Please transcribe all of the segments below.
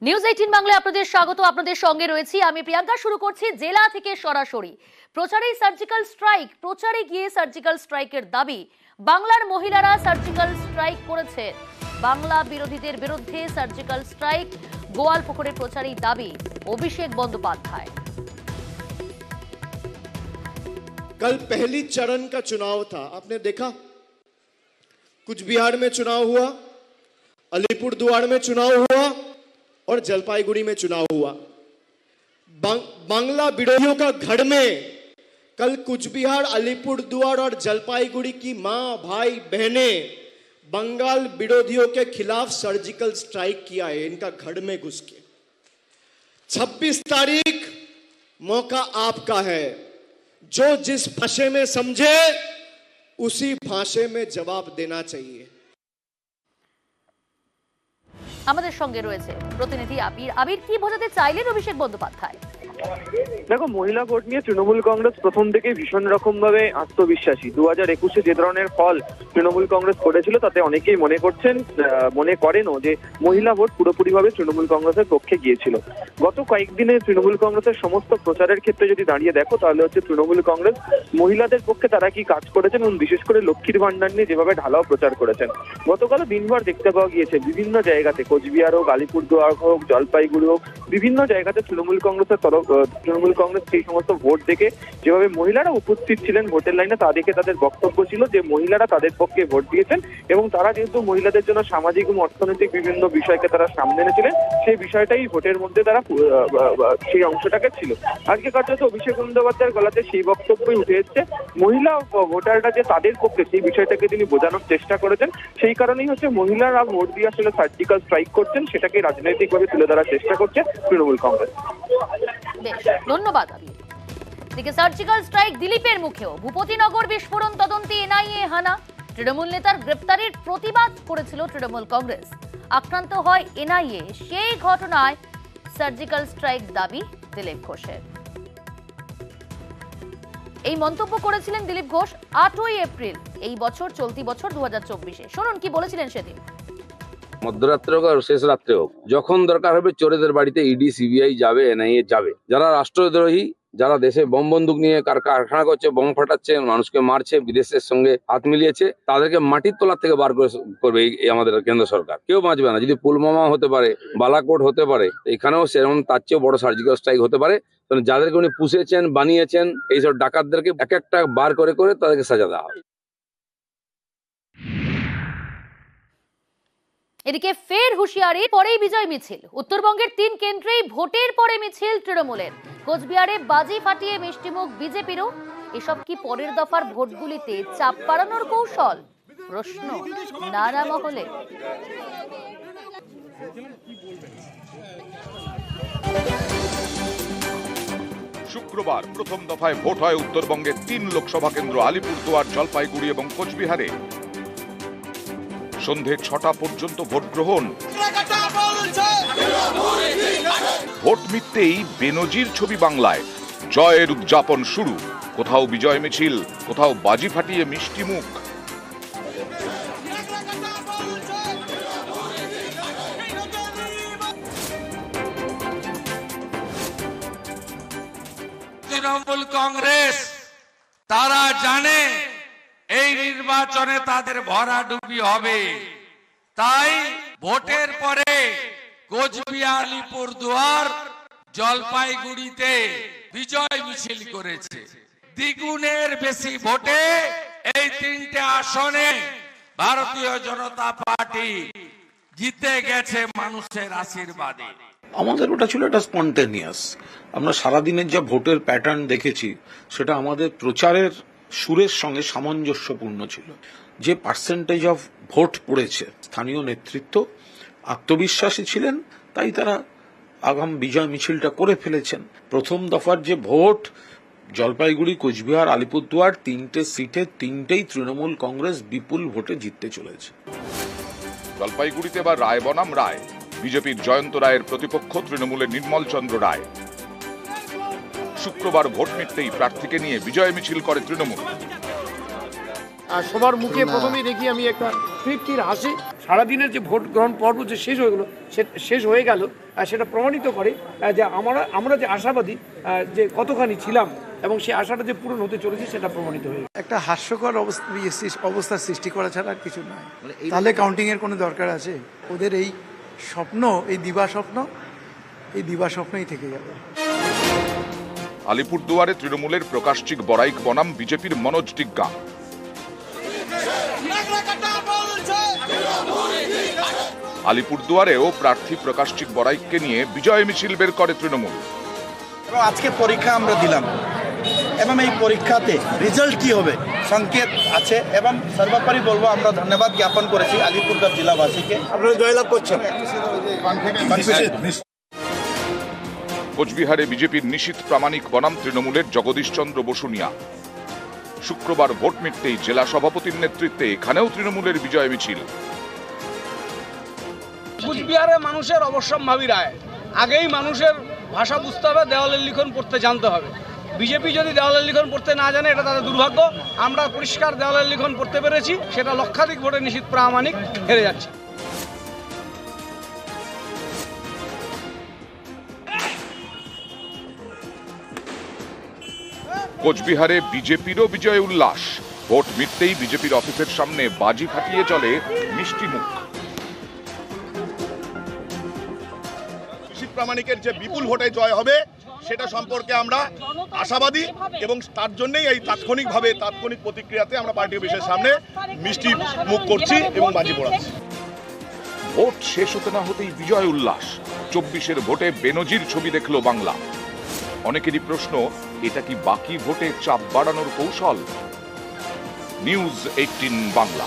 News 18 বাংলায় আপনাদের স্বাগত। আপনাদের সঙ্গে রয়েছি আমি প্রিয়াঙ্কা। শুরু করছি জেলা থেকে সরাসরি। প্রচারে গিয়ে সার্জিক্যাল স্ট্রাইকের দাবি। বাংলার মহিলারা সার্জিক্যাল স্ট্রাইক করেছে। বাংলা বিরোধীদের বিরুদ্ধে সার্জিক্যাল স্ট্রাইক। গোয়ালপুকুরে প্রচারেই দাবি অভিষেক বন্দ্যোপাধ্যায়। कल पहली चरण का चुनाव था, आपने देखा कुछ बिहार में चुनाव हुआ, अलीपुरद्वार में चुनाव हुआ और जलपाईगुड़ी में चुनाव हुआ। बांग्ला विरोधियों का गढ़ में कल कुछ बिहार, अलीपुरद्वार और जलपाईगुड़ी की मां, भाई, बहनें बंगाल विरोधियों के खिलाफ सर्जिकल स्ट्राइक किया है, इनका गढ़ में घुस के। 26 तारीख मौका आपका है। जो जिस भाषा में समझे उसी भाषा में जवाब देना चाहिए। আমাদের সঙ্গে রয়েছে প্রতিনিধি আবির। কি বোঝাতে চাইলেন অভিষেক বন্দ্যোপাধ্যায়? দেখো, মহিলা ভোট নিয়ে তৃণমূল কংগ্রেস প্রথম থেকে ভীষণ রকম ভাবে আত্মবিশ্বাসী। 2021-এ যে ধরনের ফল তৃণমূল কংগ্রেস করেছিল তাতে অনেকেই মনে করেনও যে মহিলা ভোট পুরোপুরি ভাবে তৃণমূল কংগ্রেসের পক্ষে গিয়েছিল। গত কয়েকদিনে তৃণমূল কংগ্রেসের সমস্ত প্রচারের ক্ষেত্রে যদি দাঁড়িয়ে দেখো তাহলে হচ্ছে তৃণমূল কংগ্রেস মহিলাদের পক্ষে তারা কি কাজ করেছেন এবং বিশেষ করে লক্ষ্মীর ভান্ডার নিয়ে যেভাবে ঢালাও প্রচার করেছেন। গতকাল দিনভর দেখতে পাওয়া গিয়েছে বিভিন্ন জায়গাতে, কোচবিহার হোক, আলিপুরদুয়ার হোক, জলপাইগুড়ি হোক, বিভিন্ন জায়গাতে তৃণমূল কংগ্রেস সেই সমস্ত ভোট দেখে যেভাবে মহিলারা উপস্থিত ছিলেন ভোটের লাইনে, তা দেখে তাদের বক্তব্য ছিল যে মহিলারা তাদের পক্ষে ভোট দিয়েছেন এবং তারা যেহেতু মহিলাদের জন্য সামাজিক এবং অর্থনৈতিক বিভিন্ন বিষয়কে তারা সামনে এনেছিলেন, সেই বিষয়টাই ভোটের মধ্যে তারা সেই অংশটাকে ছিল। আজকে কার্যত অভিষেক বন্দ্যোপাধ্যায়ের গলাতে সেই বক্তব্যই উঠে এসছে। মহিলা ভোটাররা যে তাদের পক্ষে, সেই বিষয়টাকে তিনি বোঝানোর চেষ্টা করেছেন। সেই কারণেই হচ্ছে মহিলারা ভোট দিয়ে আসলে সার্জিক্যাল স্ট্রাইক করছেন, সেটাকে রাজনৈতিকভাবে তুলে ধরার চেষ্টা করছে তৃণমূল কংগ্রেস। ধন্যবাদ আবির। দিকে সার্জিক্যাল স্ট্রাইক দিলীপের মুখেও। ভূপতিনগর বিস্ফোরণ তদন্তে এনআইএ হানা। তৃণমূল নেতার গ্রেপ্তারের প্রতিবাদ করেছিল তৃণমূল কংগ্রেস। আক্রান্ত হয় এনআইএ। সেই ঘটনায় সার্জিক্যাল স্ট্রাইক দাবি দিলীপ ঘোষের। এই মন্তব্য করেছিলেন দিলীপ ঘোষ 8ই এপ্রিল এই বছর, চলতি বছর 2024-এ। শুনুন কি বলেছিলেন সেদিন। মধ্যরাত্রে হোক আর শেষ রাত্রে হোক, যখন দরকার হবে চোরেদের বাড়িতে ইডি, সিবিআই যাবে, এনআইএ যাবে। যারা রাষ্ট্রদ্রোহী, যারা দেশে বোম বন্দুক নিয়ে কারখানা করছে, বোম ফাটাচ্ছে, মানুষকে মারছে, বিদেশের সঙ্গে হাত মিলিয়েছে, তাদেরকে মাটির তলার থেকে বার করবে এই আমাদের কেন্দ্র সরকার। কেউ বাঁচবে না। যদি পুলওয়ামা হতে পারে, বালাকোট হতে পারে, এখানেও সেরকম তার চেয়েও বড় সার্জিক্যাল স্ট্রাইক হতে পারে। যাদেরকে উনি পুষেছেন, বানিয়েছেন, এইসব ডাকাতদেরকে এক একটা বার করে করে তাদেরকে সাজা দেওয়া হবে। এদিকে ফের হুঁশিয়ারি, পরেই বিজয় মিছিল। উত্তরবঙ্গের 3 কেন্দ্রেই ভোটের পরে মিছিল তৃণমূলের। কোচবিহারে বাজি ফাটিয়ে মিষ্টিমুখ বিজেপিরও। এসব কি পরের দফার ভোটগুলিতে চাপ বাড়ানোর কৌশল? প্রশ্ন নানা মহলে। শুক্রবার প্রথম দফায় ভোট হয় উত্তরবঙ্গের 3 লোকসভা কেন্দ্র আলিপুরদুয়ার, জলপাইগুড়ি এবং কোচবিহারে। সন্ধে 6টা পর্যন্ত ভোট গ্রহণ। ভোট মিটতেই বেনজির ছবি বাংলায়। জয়ের উদযাপন শুরু। কোথাও বিজয় মিছিল, কোথাও বাজি ফাটিয়ে মিষ্টি মুখ। তৃণমূল কংগ্রেস তারা জানে এই নির্বাচনে তাদের ভরাডুবি হবে, তাই ভোটের পরে কোচবিহার, আলিপুরদুয়ার, জলপাইগুড়িতে বিজয় মিছিল করেছে। দ্বিগুণের বেশি ভোটে এই 3টে আসনে ভারতীয় জনতা পার্টি জিতে গেছে মানুষের আশীর্বাদে। আমাদের ওটা ছিল একটা স্পন্টেনিয়াস। আমরা সারাদিনের যা ভোটের প্যাটার্ন দেখেছি সেটা আমাদের প্রচারের সুরের সঙ্গে সামঞ্জস্যপূর্ণ ছিল। যে পার্সেন্টেজ অফ ভোট পড়েছে, স্থানীয় নেতৃত্ব আত্মবিশ্বাসী ছিলেন, তাই তারা আগাম বিজয় মিছিলটা করে ফেলেছেন। প্রথম দফার যে ভোট, জলপাইগুড়ি, কোচবিহার, আলিপুরদুয়ার 3টে সিটে 3টেই তৃণমূল কংগ্রেস বিপুল ভোটে জিততে চলেছে। জলপাইগুড়িতে এবার রায় বনাম রায়। বিজেপির জয়ন্ত রায়ের প্রতিপক্ষ তৃণমূলের নির্মল চন্দ্র রায়। শুক্রবার ভোট মিটতেই প্রার্থীকে নিয়ে বিজয় মিছিল করে তৃণমূল। আর সবার মুখে প্রথমেই দেখি আমি একটা তৃপ্তির হাসি। সারাদিনের যে ভোট গ্রহণ পর্ব যে শেষ হয়ে গেল সেটা প্রমাণিত করে যে আমরা যে আশাবাদী যে কতখানি ছিলাম এবং সেই আশাটা যে পূরণ হতে চলেছে সেটা প্রমাণিত হয়ে গেল। একটা হাস্যকর অবস্থার সৃষ্টি করা ছাড়া আর কিছু নয়। তাহলে কাউন্টিং এর কোনো দরকার আছে? ওদের এই স্বপ্ন, এই দিবা স্বপ্নই থেকে যাবে। আলিপুরদুয়ারে তৃণমূলের প্রকাশচিক বড়াইক বনাম বিজেপির মনোজ টিগ্গা। আলিপুরদুয়ারেও প্রার্থী প্রকাশচিক বড়াইককে নিয়ে বিজয় মিছিল বের করে তৃণমূল। আজকে পরীক্ষা আমরা দিলাম এবং এই পরীক্ষাতে রেজাল্ট কি হবে সংকেত আছে এবং সর্বোপরি বলবো আমরা ধন্যবাদ জ্ঞাপন করেছি আলিপুরদুয়ার জেলাবাসীকে। আপনারা জয়লাভ করছেন। কোচবিহারে বিজেপির নিশীথ প্রামাণিক বনাম তৃণমূলের জগদীশ চন্দ্র বসুনিয়া। শুক্রবার ভোট মিটতেই জেলা সভাপতির নেতৃত্বে এখানেও তৃণমূলের বিজয় মিছিল। কুচবিহারে মানুষের অবশ্যম্ভাবী রায়, আগেই মানুষের ভাষা বুঝতে হবে, দেওয়ালের লিখন পড়তে জানতে হবে। বিজেপি যদি দেওয়ালের লিখন পড়তে না জানে এটা তাদের দুর্ভাগ্য। আমরা পরিষ্কার দেওয়ালের লিখন পড়তে পেরেছি, সেটা লক্ষাধিক ভোটে নিশীথ প্রামাণিক হেরে যাচ্ছে। কোচবিহারে বিজেপিরও বিজয় উল্লাস। ভোট মিটতেই বিজেপির অফিসের সামনে বাজি ফাটিয়ে চলে মিষ্টি মুখ। নিশীথ প্রামাণিকের যে বিপুল ভোটে জয় হবে সেটা সম্পর্কে আমরা আশাবাদী এবং তার জন্যই এই তাৎক্ষণিক প্রতিক্রিয়াতে আমরা পার্টি অফিসের সামনে মিষ্টি মুখ করছি এবং বাজি পোড়াচ্ছি। ভোট শেষ হতে না হতেই বিজয় উল্লাস। 24-এর ভোটে বেনজির ছবি দেখল বাংলা। অনেকেরই প্রশ্ন, এটা কি বাকি ভোটে চাপ বাড়ানোর কৌশল? নিউজ 18 বাংলা।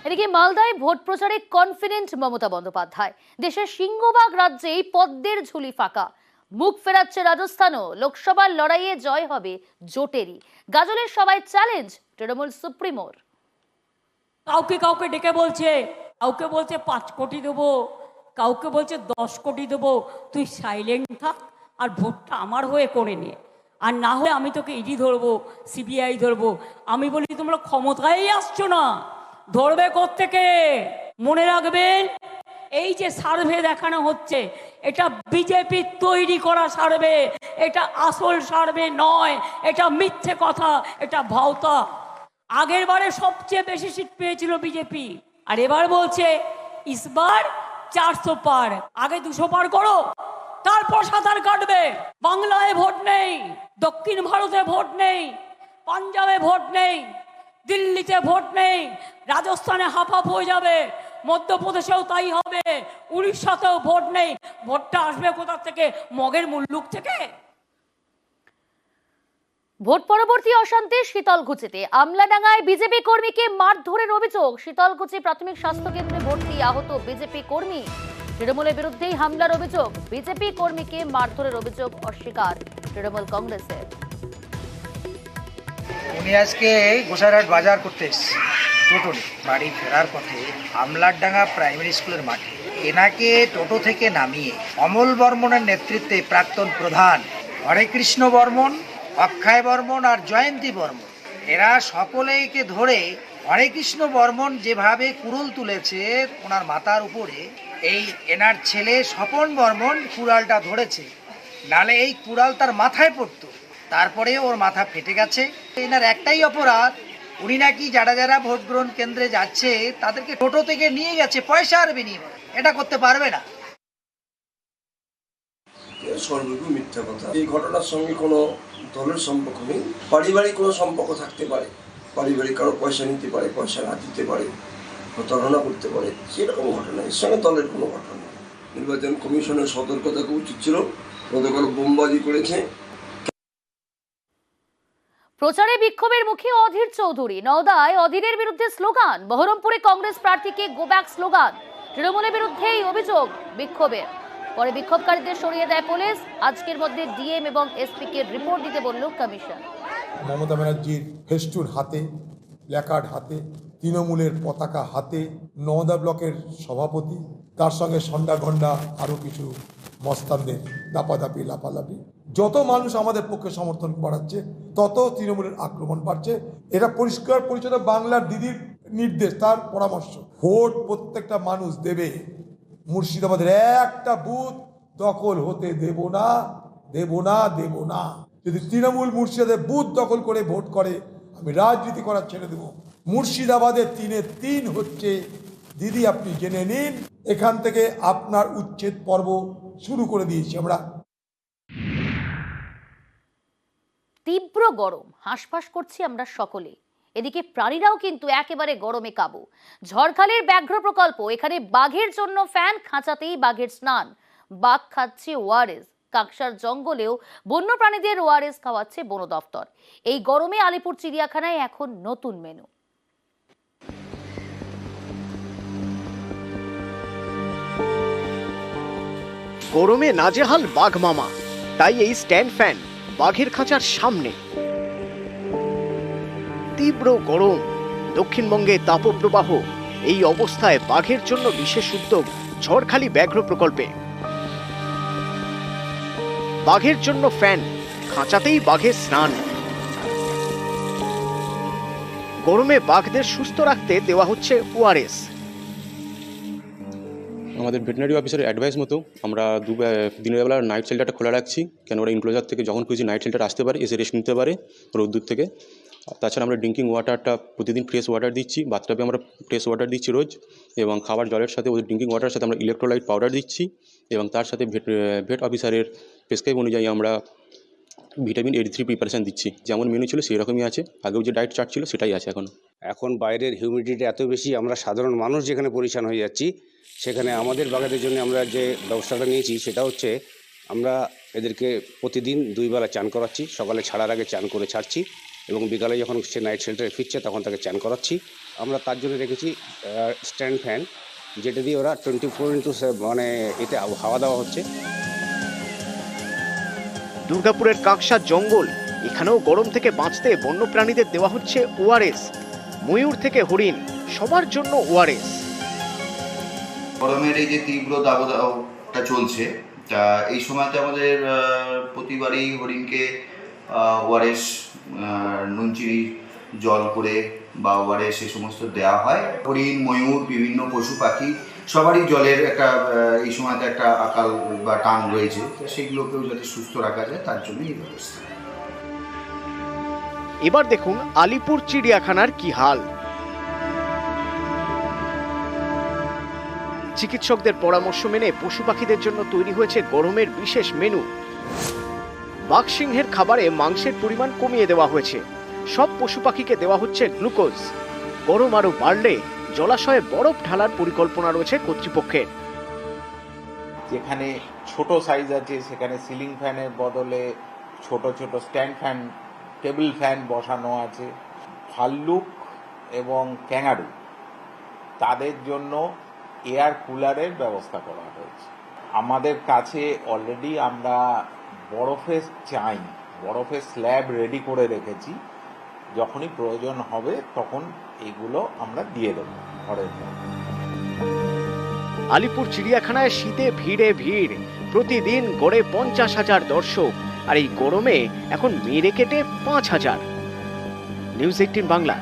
এদিকে মালদায় ভোট প্রচারে কনফিডেন্ট মমতা বন্দ্যোপাধ্যায়। দেশের সিংহভাগ রাজ্যেই পদ্মের ঝুলি ফাঁকা। মুখ ফেরাচ্ছে রাজস্থানও। লোকসভার লড়াইয়ে জয় হবে জোটেরই। গাজলের সবাই চ্যালেঞ্জ তৃণমূল সুপ্রিমোর। কাউকে ডেকে বলছে, কাউকে বলছে 5 কোটি দেবো, কাউকে বলছে 10 কোটি দেবো, তুই সাইলেন্ট থাক আর ভোটটা আমার হয়ে করে নে, আর না হলে আমি তোকে ইডি ধরবো, সিবিআই ধরবো। আমি বলি তোমরা ক্ষমতায় আসছো না, ধরবে কোত্থেকে? মনে রাখবেন, এই যে সার্ভে দেখানো হচ্ছে এটা বিজেপি তৈরি করা সার্ভে, এটা আসল সার্ভে নয়, এটা মিথ্যে কথা, এটা ভাওতা। আগের বারে সবচেয়ে বেশি সিট পেয়েছিল বিজেপি, আর এবার বলছে ইসবার 400 পার। আগে 200 পার করো, তারপর সাঁতার কাটবে। বাংলায় ভোট নেই, দক্ষিণ ভারতে ভোট নেই, পাঞ্জাবে ভোট নেই, দিল্লিতে ভোট নেই, রাজস্থানে হাফ হয়ে যাবে, মধ্যপ্রদেশেও তাই হবে, উড়িষ্যাতেও ভোট নেই। ভোটটা আসবে কোথা থেকে? মগের মুল্লুক থেকে। ভোট পরবর্তী অশান্তি শীতলকুচিতে। আমলাডাঙ্গায় বিজেপি কর্মীকে মারধরের অভিযোগ। শীতলকুচি প্রাথমিক স্বাস্থ্য কেন্দ্রে ভর্তি আহত বিজেপি কর্মী। তৃণমূলের বিরুদ্ধেই হামলার অভিযোগ। বিজেপি কর্মীকে মারধরের অভিযোগ অস্বীকার তৃণমূল কংগ্রেসের। উনি আজকে গোসাইরহাট বাজার করতে এসেছে, টোটো বাড়ি ফেরার পথে আমলাডাঙ্গা প্রাইমারি স্কুলের মাঠে এনাকে টোটো থেকে নামিয়ে অমল বর্মনের নেতৃত্বে প্রাক্তন প্রধান হরেকৃষ্ণ বর্মন, অক্ষয় বর্মন আর জয়ন্তী বর্মন, এরা সকলেকে ধরে হরেকৃষ্ণ বর্মন যেভাবে কুড়ুল তুলেছে ওনার মাথার উপরে, এই এনার ছেলে স্বপন বর্মন কুড়ালটা ধরেছে, নালে এই কুড়াল তার মাথায় পড়তো, তারপরে ওর মাথা ফেটে গেছে। এনার একটাই অপরাধ, উনি নাকি যারা ভোট গ্রহণ কেন্দ্রে যাচ্ছে তাদেরকে টোটো থেকে নিয়ে গেছে পয়সার বিনিময়ে। এটা করতে পারবে না। সর্বৈব মিথ্যা কথা। এই ঘটনার সঙ্গে কোনো দলের সম্পর্ক নেই, পারিবারিক কোনো সম্পর্ক থাকতে পারে, পারিবারিক কারো পয়সা নিতে পারে, পয়সা না দিতে পারে, প্রতারণা করতে পারে, সেরকম ঘটনা। এর সঙ্গে দলের কোনো ঘটনা নেই। নির্বাচন কমিশনের সতর্ক থাকা উচিত ছিল, গতকাল বোমবাজি করেছে। প্রচারে বিক্ষোভের মুখে অধীর চৌধুরী। নওদায় অধীরের বিরুদ্ধে স্লোগান। বহরমপুরে কংগ্রেস প্রার্থীকে গো ব্যাক স্লোগান। তৃণমূলের বিরুদ্ধে এই অভিযোগ বিক্ষোভের। পরে বিক্ষোভকারীদের সরিয়ে দেয় পুলিশ। আজকের মধ্যে ডিএম এবং এসপি কে রিপোর্ট দিতে বলল কমিশন। মমতা ব্যানার্জির ফেস্টুন হাতে, প্ল্যাকার্ড হাতে, তৃণমূলের পতাকা হাতে, নওদা ব্লকের সভাপতি, তার সঙ্গে সন্ডা গন্ডা আরও কিছু মস্তানদের দাপাদাপি লাপালাপি। যত মানুষ আমাদের পক্ষে সমর্থন বাড়াচ্ছে তত তৃণমূলের আক্রমণ বাড়ছে। এটা পরিষ্কার পরিচ্ছন্ন বাংলার দিদির নির্দেশ, তার পরামর্শ। ভোট প্রত্যেকটা মানুষ দেবে, মুর্শিদাবাদের একটা বুথ দখল হতে দেব না, দেব না, দেব না। যদি তৃণমূল মুর্শিদাবাদে বুথ দখল করে ভোট করে, আমি রাজনীতি করা ছেড়ে দেব। মুর্শিদাবাদের 3-এ 3 হচ্ছে, দিদি আপনি জেনে নিন। এখান থেকে আপনার উচ্ছেদ পর্ব শুরু করে দিয়েছি আমরা। তীব্র গরম, হাঁসফাঁস করছি আমরা সকলে। এদিকে প্রাণীরাও কিন্তু একেবারে গরমে কাবু। ঝড়খালির ব্যাঘ্র প্রকল্প, এখানে বাঘের জন্য ফ্যান, খাঁচাতেই বাঘের স্নান। বাঘ খাচ্ছে ওআরএস। কাকসার জঙ্গলেও বন্য প্রাণীদের ওআরএস খাওয়াচ্ছে বন দপ্তর। এই গরমে আলিপুর চিড়িয়াখানায় এখন নতুন মেনু। গরমে নাজেহাল বাঘ মামা, তাই এই স্ট্যান্ড ফ্যান বাঘের খাঁচার সামনে। তীব্র গরম, দক্ষিণবঙ্গে তাপপ্রবাহ। এই অবস্থায় বাঘের জন্য বিশেষ উদ্যোগ ঝড়খালি ব্যাঘ্র প্রকল্পে। বাঘের জন্য ফ্যান, খাঁচাতেই বাঘের স্নান। গরমে বাঘদের সুস্থ রাখতে দেওয়া হচ্ছে ওআরএস। আমাদের ভেটেরিনারি অফিসারের অ্যাডভাইস মতো আমরা দিনের বেলা নাইট শেল্টারটা খোলা রাখছি, কেন ওরা ইনক্লোজার থেকে যখন খুশি নাইট শেল্টার আসতে পারে, এসে রেস্ট নিতে পারে রোদ্দুর থেকে। তাছাড়া আমরা ড্রিঙ্কিং ওয়াটারটা প্রতিদিন ফ্রেশ ওয়াটার দিচ্ছি, বাথটাবে আমরা ফ্রেশ ওয়াটার দিচ্ছি রোজ, এবং খাবার জলের সাথে ওদের ড্রিঙ্কিং ওয়াটারের সাথে আমরা ইলেকট্রোলাইট পাউডার দিচ্ছি, এবং তার সাথে ভেট অফিসারের প্রেসক্রাইব অনুযায়ী আমরা ভিটামিন A3 প্রিপারেশন দিচ্ছি। যেমন মেনু ছিল সেই রকমই আছে, আগেও যে ডায়েট চার্ট ছিল সেটাই আছে এখন। এখন বাইরের হিউমিডিটি এত বেশি, আমরা সাধারণ মানুষ যেখানে পরিশান হয়ে যাচ্ছি, সেখানে আমাদের বাঘাদের জন্য আমরা যে ব্যবস্থাটা নিয়েছি সেটা হচ্ছে আমরা এদেরকে প্রতিদিন 2 বেলা চান করাচ্ছি। সকালে ছাড়ার আগে চান করে ছাড়ছি, এবং বিকালে যখন সে নাইট শেল্টারে ফিরছে তখন তাকে চান করাচ্ছি। আমরা তার জন্য রেখেছি স্ট্যান্ড ফ্যান, যেটা দিয়ে ওরা 24x মানে এতে হাওয়া দেওয়া হচ্ছে। দুর্গাপুরের কাকসার জঙ্গল, এখানেও গরম থেকে বাঁচতে বন্যপ্রাণীদের দেওয়া হচ্ছে ওআরএস। ময়ূর থেকে হরিণ, সবার জন্য ওআরএস। গরমের এই যে তীব্র দাবদাহটা চলছে, তা এই সময়তে আমাদের প্রতিবারই হরিণকে ওআরএস, নুনচিনি জল করে বা ওআরএস এই সমস্ত দেওয়া হয়। হরিণ, ময়ূর, বিভিন্ন পশু পাখি সবারই জলের একটা এই সময়তে একটা আকাল বা টান রয়েছে, সেগুলোকেও যাতে সুস্থ রাখা যায় তার জন্য এই ব্যবস্থা। এবার দেখুন আলিপুর চিড়িয়াখানার কি হাল। চিকিৎসকদের পরামর্শ মেনে পশু পাখিদের জন্য তৈরি হয়েছে গরমের বিশেষ মেনু। বাঘ সিংহের খাবারে মাংসের পরিমাণ কমিয়ে দেওয়া হয়েছে। সব পশু পাখিকে দেওয়া হচ্ছে গ্লুকোজ। গরম আরো বাড়লে জলাশয়ে বরফ ঢালার পরিকল্পনা রয়েছে কর্তৃপক্ষের। যেখানে ছোট সাইজ আছে সেখানে সিলিং ফ্যানের বদলে ছোট ছোট স্ট্যান্ড ফ্যান, টেবিল ফ্যান বসানো আছে। ভাল্লুক এবং ক্যাঙ্গারু, তাদের জন্য এয়ার কুলারের ব্যবস্থা করা হয়েছে। আমাদের কাছে অলরেডি আমরা বরফের বরফের স্ল্যাব রেডি করে রেখেছি। যখনই প্রয়োজন হবে তখন এগুলো আমরা দিয়ে দেব ঘরের। আলিপুর চিড়িয়াখানায় শীতে ভিড়ে ভিড়, প্রতিদিন গড়ে 50,000 দর্শক, আর এই গরমে এখন মেরে কেটে 5,000। নিউজ 18 বাংলা।